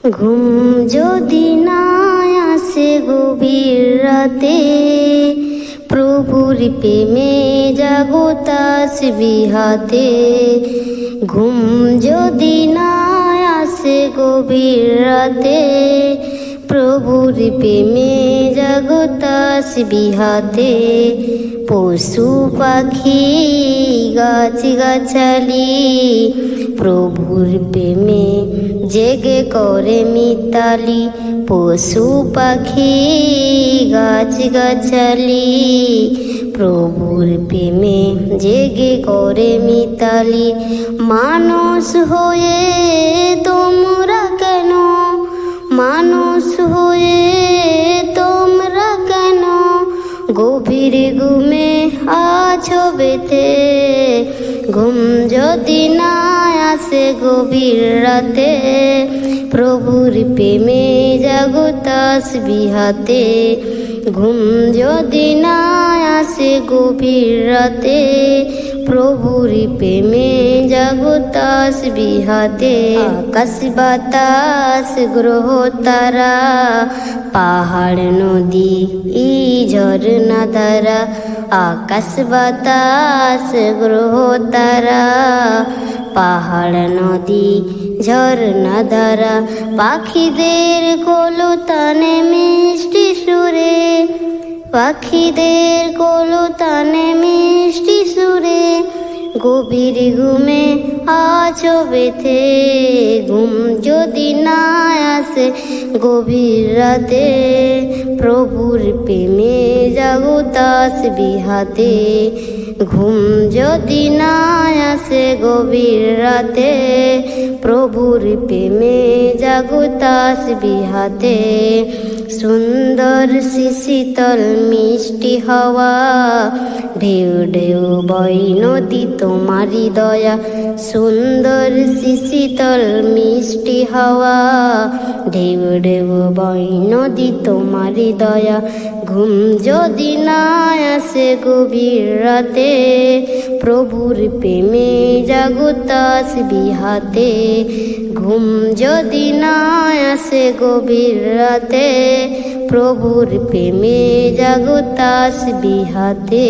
ঘুম যদি না আসে গভীর রাতে, প্রভুর প্রেমে জাগো তাসবিহাতে। ঘুম যদি না আসে গভীর রাতে, প্রভুর প্রেমে জাগো তাসবিহাতে। পশু পাখি গাছ গাছালি প্রভুর প্রেমে জেগে করে মিতালি। পশু পাখি গাছ গাছালি প্রভুর প্রেমে জেগে করে মিতালি। মানুষ হয়ে তোমরা কেন, মানুষ হয়ে তোমরা কেন গভীর ঘুমে আছো বেঁধে। ঘুম যদি না আসে গভীর রাতে, প্রভুর প্রেমে জাগো তাসবিহাতে। ঘুম যদি না আসে গভীর রাতে, প্রভুর প্রেমে জাগো তাসবিহাতে। আকাশ বাতাস গ্রহ তারা, পাহাড় নদী ঝরনা ধারা। আকাশ বাতাস গ্রহ তারা, পাহাড় নদী ঝরনা ধারা। পাখিদের কলতানে মিষ্টি সুরে, পাখিদের কলতানে মিষ্টি সুরে গভীর ঘুমে আছো বেঁধে। ঘুম যদি না আসে গভীর রাতে, প্রভুর প্রেমে জাগো তাসবিহাতে। ঘুম যদি না আসে গভীর রাতে, প্রভুর প্রেমে জাগো তাসবিহাতে। সুন্দর শীতল মিষ্টি হাওয়া, ঢেউ ঢেউ বই নদী তোমারি দয়া। সুন্দর শীতল মিষ্টি হাওয়া, ঢেউ ঢেউ বই নদী তোমারি দয়া। ঘুম যদি না আসে গভীর রাতে, প্রভুর প্রেমে জাগো তাসবিহাতে। ঘুম যদি না আসে গভীর রাতে, প্রভুর প্রেমে জাগো তাসবিহাতে।